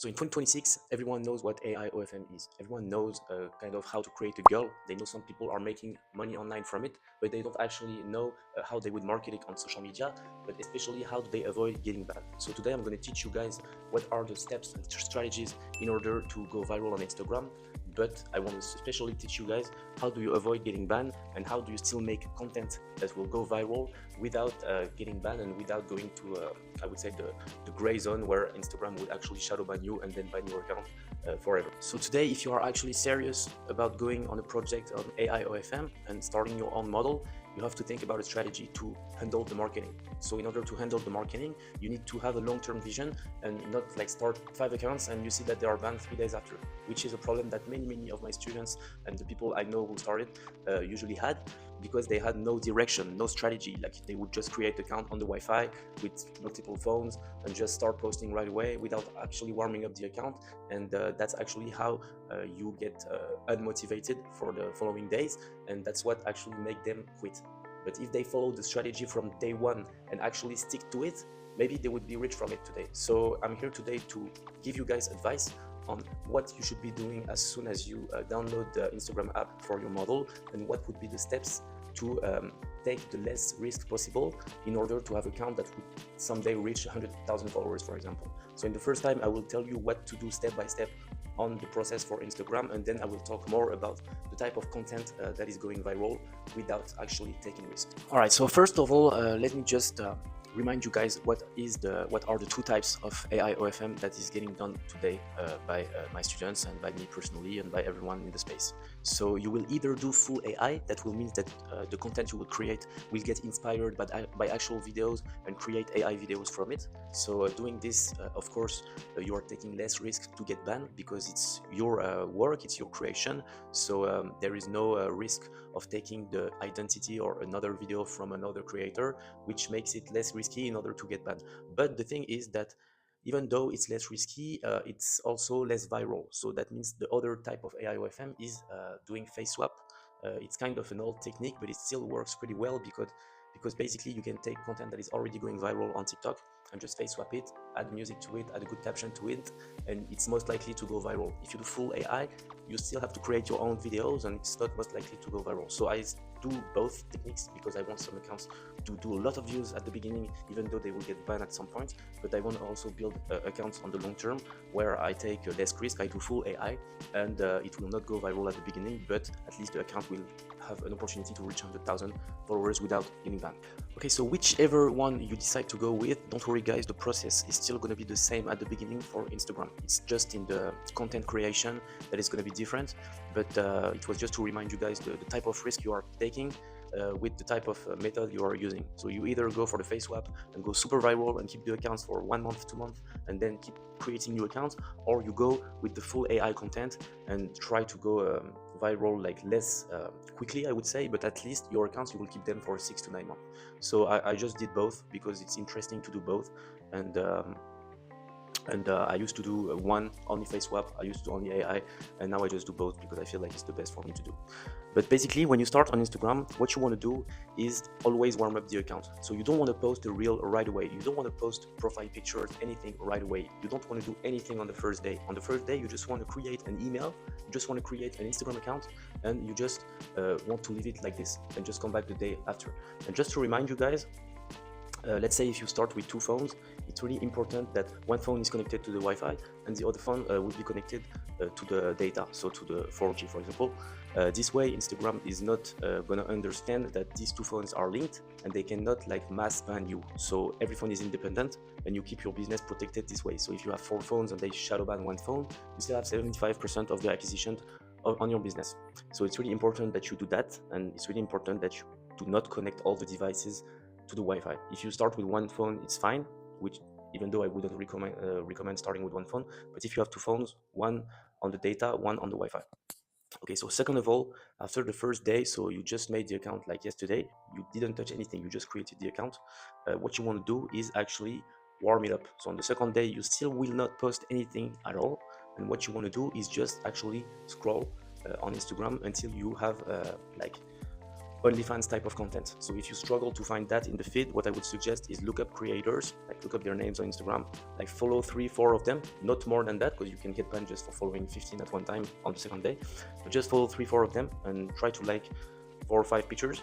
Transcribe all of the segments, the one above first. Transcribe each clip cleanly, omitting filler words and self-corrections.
So in 2026, everyone knows what AI OFM is. Everyone knows kind of how to create a girl. They know some people are making money online from it, but they don't actually know how they would market it on social media, but especially how do they avoid getting banned. So today I'm going to teach you guys what are the steps and strategies in order to go viral on Instagram. But I want to especially teach you guys how do you avoid getting banned and how do you still make content that will go viral without getting banned and without going to, I would say, the gray zone where Instagram would actually shadow ban you and then ban your account forever. So today, if you are actually serious about going on a project on AI OFM and starting your own model, you have to think about a strategy to handle the marketing. So in order to handle the marketing, you need to have a long-term vision and not like start 5 accounts and you see that they are banned 3 days after, which is a problem that many of my students and the people I know who started usually had, because they had no direction, no strategy. Like they would just create an account on the Wi-Fi with multiple phones and just start posting right away without actually warming up the account. And that's actually how you get unmotivated for the following days, and that's what actually make them quit. But if they follow the strategy from day one and actually stick to it, maybe they would be rich from it today. So I'm here today to give you guys advice on what you should be doing as soon as you download the Instagram app for your model, and what would be the steps to take the less risk possible in order to have an account that would someday reach 100,000 followers, for example. So in the first time, I will tell you what to do step by step on the process for Instagram, and then I will talk more about the type of content that is going viral without actually taking risk. All right, so first of all, let me just remind you guys what are the 2 types of AI OFM that is getting done today by my students and by me personally and by everyone in the space. So you will either do full AI, that will mean that the content you will create will get inspired by actual videos and create AI videos from it. So doing this, of course, you are taking less risk to get banned because it's your work, it's your creation. So there is no risk of taking the identity or another video from another creator, which makes it less risky in order to get banned. But the thing is that even though it's less risky, it's also less viral. So that means the other type of AI OFM is doing face swap. It's kind of an old technique, but it still works pretty well because basically you can take content that is already going viral on TikTok and just face swap it, add music to it, add a good caption to it, and it's most likely to go viral. If you do full AI, you still have to create your own videos and it's not most likely to go viral. So I do both techniques because I want some accounts to do a lot of views at the beginning, even though they will get banned at some point. But I want to also build accounts on the long term where I take less risk. I do full AI and it will not go viral at the beginning, but at least the account will have an opportunity to reach 100,000 followers without getting banned. Okay, so whichever one you decide to go with, don't worry guys, the process is still going to be the same at the beginning for Instagram. It's just in the content creation that is going to be different, but it was just to remind you guys the type of risk you are taking with the type of method you are using. So you either go for the face swap and go super viral and keep the accounts for 1 month, 2 months, and then keep creating new accounts, or you go with the full AI content and try to go viral like less quickly, I would say, but at least your accounts, you will keep them for 6 to 9 months. So I just did both because it's interesting to do both. And I used to do one only face swap, I used to do only AI, and now I just do both because I feel like it's the best for me to do. But basically, when you start on Instagram, what you want to do is always warm up the account. So you don't want to post a reel right away. You don't want to post profile pictures, anything right away. You don't want to do anything on the first day. On the first day, you just want to create an email, you just want to create an Instagram account, and you just want to leave it like this and just come back the day after. And just to remind you guys, let's say if you start with 2 phones, it's really important that one phone is connected to the Wi-Fi and the other phone will be connected to the data, so to the 4G, for example. This way, Instagram is not going to understand that these 2 phones are linked and they cannot like mass ban you. So every phone is independent and you keep your business protected this way. So if you have 4 phones and they shadow ban one phone, you still have 75% of the acquisition on your business. So it's really important that you do that, and it's really important that you do not connect all the devices to the Wi-Fi. If you start with 1 phone, it's fine, which even though I wouldn't recommend starting with 1 phone, but if you have 2 phones, 1 on the data, 1 on the Wi-Fi. Okay, so second of all, after the first day, so you just made the account like yesterday, you didn't touch anything, you just created the account. What you want to do is actually warm it up. So on the second day, you still will not post anything at all, and what you want to do is just actually scroll on Instagram until you have like OnlyFans type of content. So if you struggle to find that in the feed, what I would suggest is look up creators, like look up their names on Instagram, like follow 3-4 of them, not more than that, because you can get banned just for following 15 at one time on the second day. But just follow 3-4 of them and try to like 4 or 5 pictures,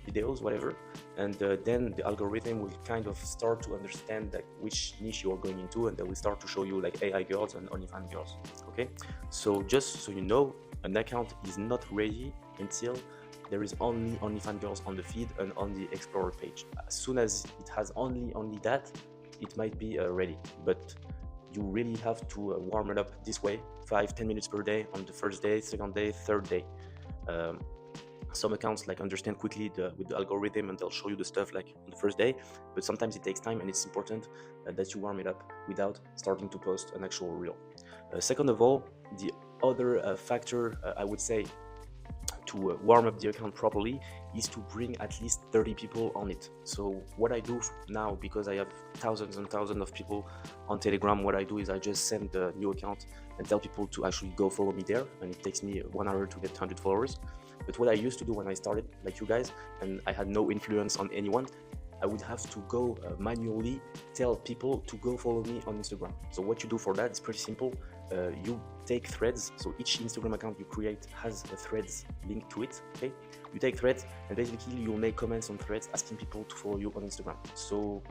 videos, whatever, and then the algorithm will kind of start to understand like which niche you are going into, and they will start to show you like AI girls and OnlyFans girls. Okay, so just so you know, an account is not ready until there is only OnlyFans girls on the feed and on the Explorer page. As soon as it has only that, it might be ready. But you really have to warm it up this way, 5-10 minutes per day on the first day, second day, third day. Some accounts like understand quickly with the algorithm, and they'll show you the stuff like on the first day, but sometimes it takes time, and it's important that you warm it up without starting to post an actual reel. Second of all, the other factor I would say to warm up the account properly is to bring at least 30 people on it. So what I do now, because I have thousands and thousands of people on Telegram, what I do is I just send the new account and tell people to actually go follow me there, and it takes me 1 hour to get 100 followers. But what I used to do when I started, like you guys, and I had no influence on anyone, I would have to go manually tell people to go follow me on Instagram. So what you do for that is pretty simple. You take threads, so each Instagram account you create has a threads linked to it. Okay, you take threads, and basically you'll make comments on threads asking people to follow you on Instagram. So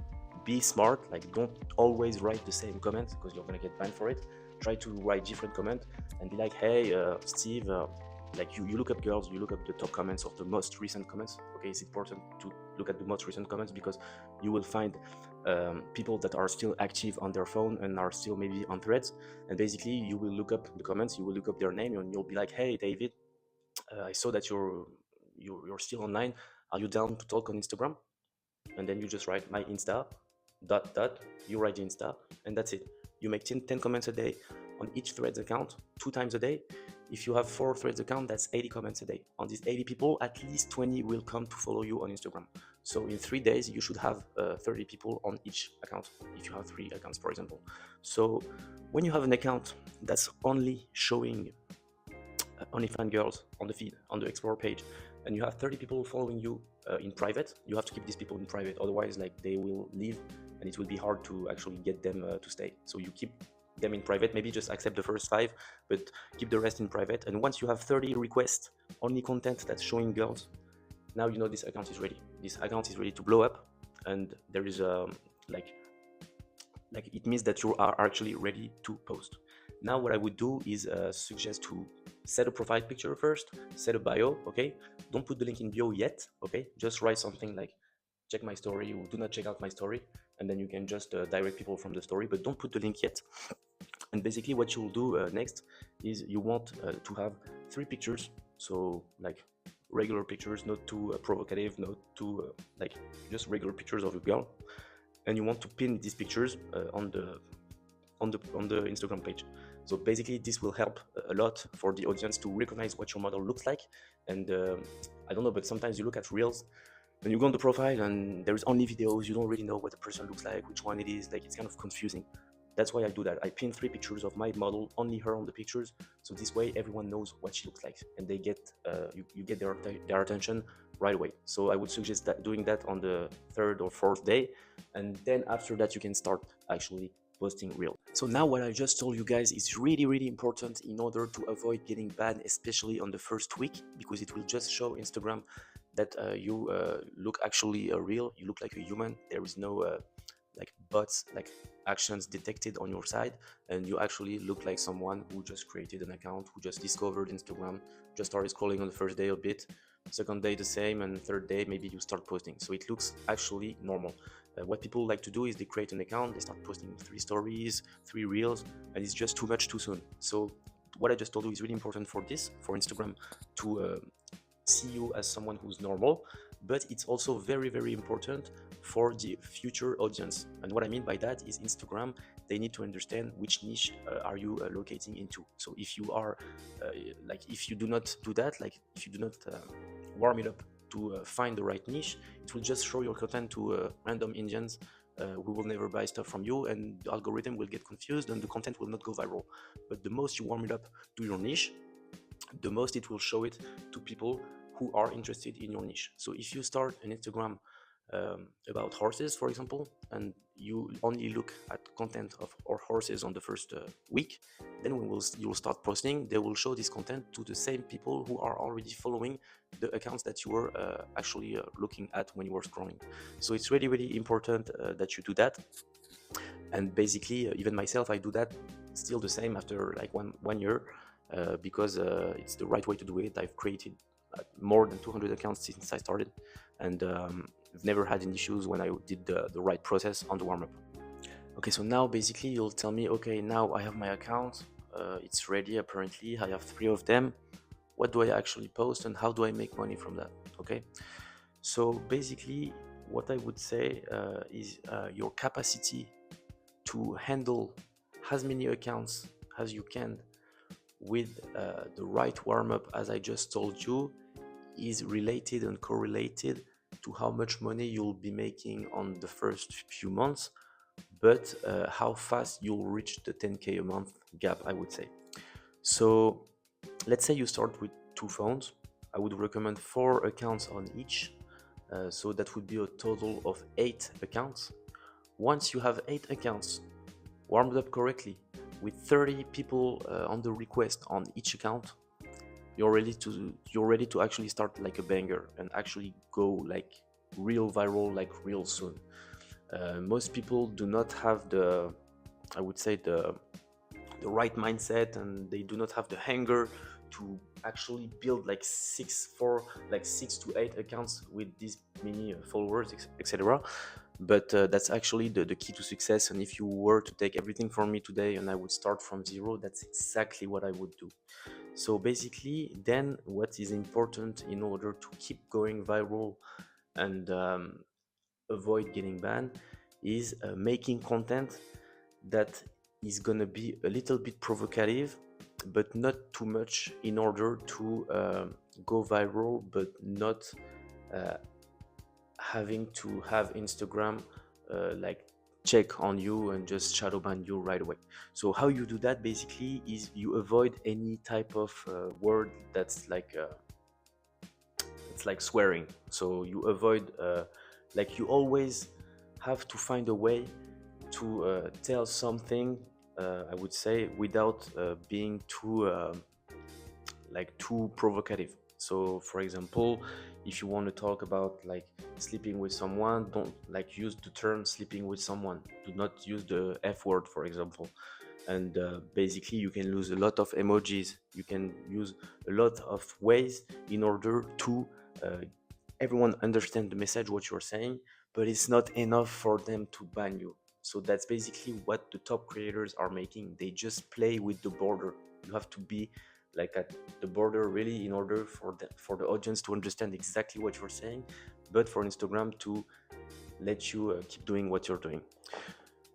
be smart, like don't always write the same comment because you're gonna get banned for it. Try to write different comment and be like, hey Steve, like you look up girls, you look up the top comments of the most recent comments. Okay, it's important to look at the most recent comments because you will find people that are still active on their phone and are still maybe on threads, and basically you will look up the comments, you will look up their name, and you'll be like, hey David, I saw that you're still online, are you down to talk on Instagram? And then you just write my Insta dot, you write the Insta, and that's it. You make 10 comments a day on each threads account 2 times a day. If you have 4 threads account, that's 80 comments a day. On these 80 people, at least 20 will come to follow you on Instagram. So in 3 days, you should have 30 people on each account, if you have 3 accounts, for example. So when you have an account that's only showing OnlyFans girls on the feed, on the Explorer page, and you have 30 people following you in private, you have to keep these people in private. Otherwise, like they will leave, and it will be hard to actually get them to stay. So you keep them in private, maybe just accept the first 5, but keep the rest in private. And once you have 30 requests, only content that's showing girls, now you know this account is ready. This account is ready to blow up, and there is like it means that you are actually ready to post. Now what I would do is suggest to set a profile picture first, set a bio. Okay, don't put the link in bio yet. Okay, just write something like check my story or do not check out my story, and then you can just direct people from the story, but don't put the link yet. And basically what you'll do next is you want to have 3 pictures, so like regular pictures, not too provocative, not too like just regular pictures of a girl, and you want to pin these pictures on the Instagram page. So basically this will help a lot for the audience to recognize what your model looks like. And I don't know, but sometimes you look at reels and you go on the profile and there is only videos, you don't really know what the person looks like, which one it is, like it's kind of confusing. That's why I do that. I pin 3 pictures of my model, only her on the pictures, so this way everyone knows what she looks like, and they get you get their attention right away. So I would suggest that doing that on the 3rd or 4th day, and then after that you can start actually posting real. So now what I just told you guys is really important in order to avoid getting banned, especially on the first week, because it will just show Instagram that you look actually real, you look like a human. There is no like bots, like actions detected on your side, and you actually look like someone who just created an account, who just discovered Instagram, just started scrolling on the first day a bit, second day the same, and third day maybe you start posting. So it looks actually normal. What people like to do is they create an account, they start posting 3 stories, 3 reels, and it's just too much too soon. So what I just told you is really important for this, for Instagram to see you as someone who's normal, but it's also very important for the future audience. And what I mean by that is Instagram, they need to understand which niche are you locating into. So if you are like if you do not do that, like if you do not warm it up to find the right niche, it will just show your content to random Indians who will never buy stuff from you, and the algorithm will get confused and the content will not go viral. But the most you warm it up to your niche, the most it will show it to people who are interested in your niche. So if you start an Instagram about horses, for example, and you only look at content of or horses on the first week, then when you'll start posting, they will show this content to the same people who are already following the accounts that you were actually looking at when you were scrolling. So it's really, really important that you do that. And basically, even myself, I do that still the same after like one year, because it's the right way to do it. I've created more than 200 accounts since I started, and I've never had any issues when I did the right process on the warm-up. Okay, so now basically you'll tell me, okay, now I have my account, it's ready apparently, I have 3 of them. What do I actually post and how do I make money from that? Okay, so basically what I would say is your capacity to handle as many accounts as you can with the right warm-up, as I just told you, is related and correlated to how much money you'll be making on the first few months, but how fast you'll reach the 10K a month gap, I would say. So let's say you start with 2 phones. I would recommend 4 accounts on each. So that would be a total of 8 accounts. Once you have 8 accounts warmed up correctly with 30 people on the request on each account, you're ready to actually start like a banger and actually go like real viral, like real soon. Most people do not have I would say the right mindset, and they do not have the hunger to actually build like 6 to 8 accounts with these many followers, etc. But that's actually the key to success. And if you were to take everything from me today and I would start from zero, that's exactly what I would do. So basically, then what is important in order to keep going viral and avoid getting banned is making content that is gonna be a little bit provocative, but not too much, in order to go viral, but not having to have Instagram like check on you and just shadow ban you right away. So how you do that basically is you avoid any type of word that's like it's like swearing. So you avoid like you always have to find a way to tell something, I would say, without being too provocative. So for example, if you want to talk about like sleeping with someone, don't like use the term sleeping with someone. Do not use the F word, for example. And basically you can use a lot of emojis, you can use a lot of ways in order to everyone understand the message, what you're saying, but it's not enough for them to ban you. So that's basically what the top creators are making. They just play with the border. You have to be like at the border really in order for the audience to understand exactly what you're saying, but for Instagram to let you keep doing what you're doing.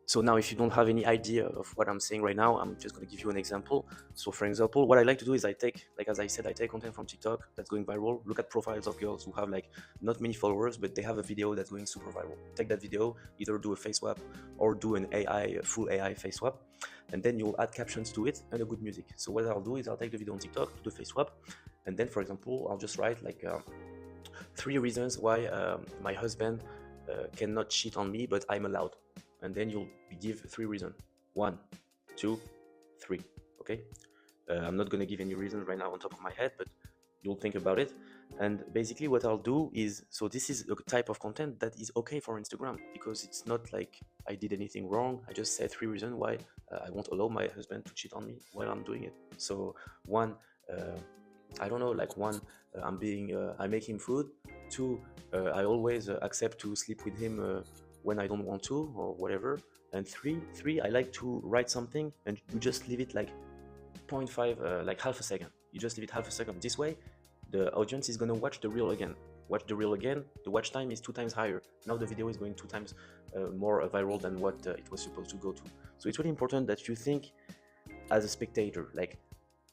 So now, if you don't have any idea of what I'm saying right now, I'm just going to give you an example. So for example, what I like to do is I take, like as I said, I take content from TikTok that's going viral, look at profiles of girls who have like not many followers, but they have a video that's going super viral. Take that video, either do a face swap or do an full AI face swap, and then you'll add captions to it and a good music. So what I'll do is I'll take the video on TikTok, do the face swap, and then for example, I'll just write like 3 reasons why my husband cannot cheat on me, but I'm allowed. And then you'll give 3 reasons. 1, 2, 3. Okay. I'm not gonna give any reasons right now on top of my head, but you'll think about it. And basically, what I'll do is, so this is a type of content that is okay for Instagram, because it's not like I did anything wrong. I just said 3 reasons why I won't allow my husband to cheat on me while I'm doing it. So 1, I don't know, like 1, I make him food. 2, I always accept to sleep with him when I don't want to, or whatever. And 3, I like to write something and you just leave it like 0.5, like half a second. You just leave it half a second. This way, the audience is gonna watch the reel again. Watch the reel again. The watch time is 2 times higher. Now the video is going 2 times more viral than what it was supposed to go to. So it's really important that you think as a spectator, like,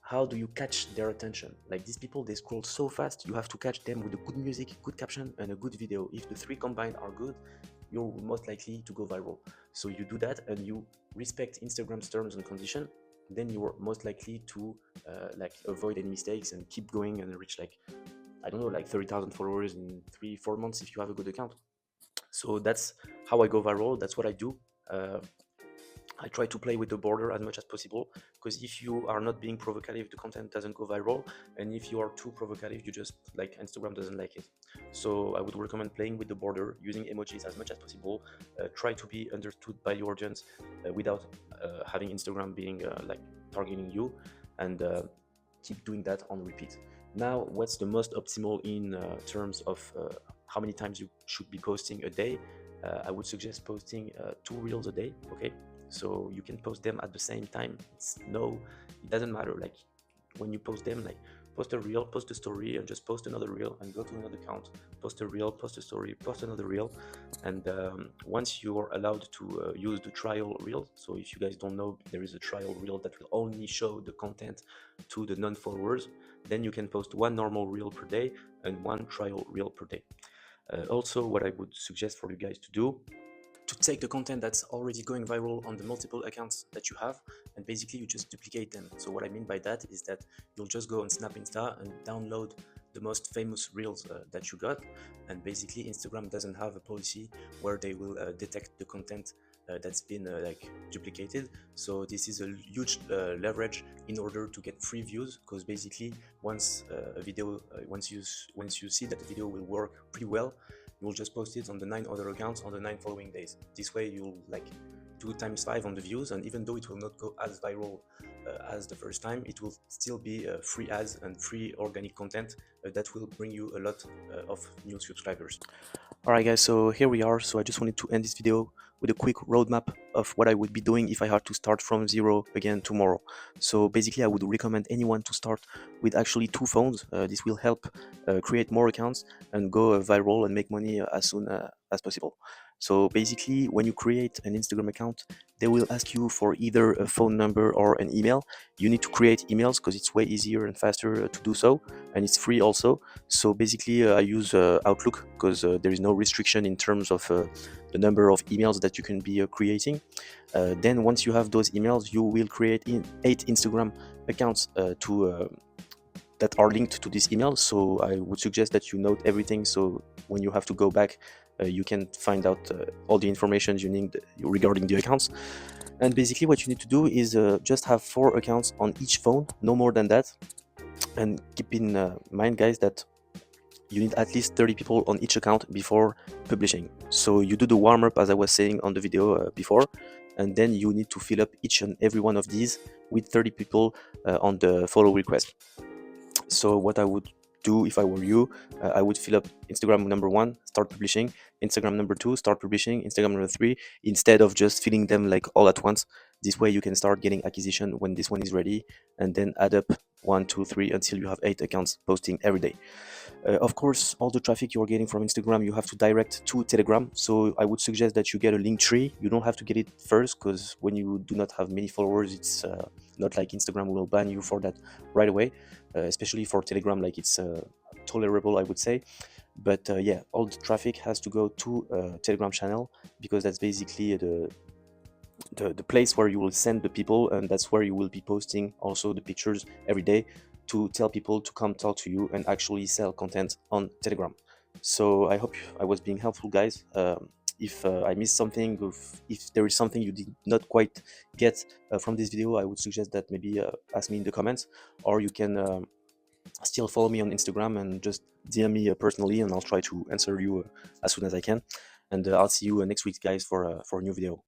how do you catch their attention? Like, these people, they scroll so fast, you have to catch them with a good music, good caption, and a good video. If the 3 combined are good, you're most likely to go viral. So you do that and you respect Instagram's terms and conditions, then you are most likely to like avoid any mistakes and keep going and reach like, I don't know, like 30,000 followers in 3-4 months if you have a good account. So that's how I go viral. That's what I do. uh, I try to play with the border as much as possible, because if you are not being provocative, the content doesn't go viral, and if you are too provocative, you just like Instagram doesn't like it. So I would recommend playing with the border, using emojis as much as possible. Try to be understood by your audience without having Instagram being like targeting you, and keep doing that on repeat. Now, what's the most optimal in terms of how many times you should be posting a day? I would suggest posting 2 reels a day. Okay, so you can post them at the same time. It doesn't matter. Like when you post them, like post a reel, post a story, and just post another reel, and go to another account, post a reel, post a story, post another reel. And once you're allowed to use the trial reel, so if you guys don't know, there is a trial reel that will only show the content to the non-followers. Then you can post 1 normal reel per day and 1 trial reel per day. Also, what I would suggest for you guys to do, to take the content that's already going viral on the multiple accounts that you have, and basically you just duplicate them. So what I mean by that is that you'll just go on Snap Insta and download the most famous reels that you got, and basically Instagram doesn't have a policy where they will detect the content that's been like duplicated. So this is a huge leverage in order to get free views, because basically once a video once you see that the video will work pretty well, you will just post it on the 9 other accounts on the 9 following days. This way you'll like do times 5 on the views, and even though it will not go as viral as the first time, it will still be free ads and free organic content that will bring you a lot of new subscribers. Alright guys, so here we are. So I just wanted to end this video with a quick roadmap of what I would be doing if I had to start from zero again tomorrow. So basically I would recommend anyone to start with actually 2 phones. This will help create more accounts and go viral and make money as soon as possible. So basically when you create an Instagram account, they will ask you for either a phone number or an email. You need to create emails because it's way easier and faster to do so, and it's free also. So basically I use Outlook because there is no restriction in terms of the number of emails that you can be creating. Then once you have those emails, you will create 8 Instagram accounts that are linked to this email. So I would suggest that you note everything, so when you have to go back you can find out all the information you need regarding the accounts. And basically what you need to do is just have 4 accounts on each phone, no more than that. And keep in mind guys that you need at least 30 people on each account before publishing. So you do the warm-up as I was saying on the video before, and then you need to fill up each and every one of these with 30 people on the follow request. So what I would do if I were you, I would fill up Instagram number 1, start publishing, Instagram number 2, start publishing, Instagram number 3, instead of just filling them like all at once. This way you can start getting acquisition when this one is ready, and then add up 1, 2, 3 until you have 8 accounts posting every day. Of course, all the traffic you're getting from Instagram, you have to direct to Telegram. So I would suggest that you get a link tree. You don't have to get it first, because when you do not have many followers, it's not like Instagram will ban you for that right away. Especially for Telegram, like it's tolerable, I would say. But yeah, all the traffic has to go to Telegram channel, because that's basically the place where you will send the people, and that's where you will be posting also the pictures every day to tell people to come talk to you and actually sell content on Telegram. So I hope I was being helpful, guys. If I missed something, if there is something you did not quite get from this video, I would suggest that maybe ask me in the comments, or you can still follow me on Instagram and just DM me personally, and I'll try to answer you as soon as I can. And I'll see you next week, guys, for a new video.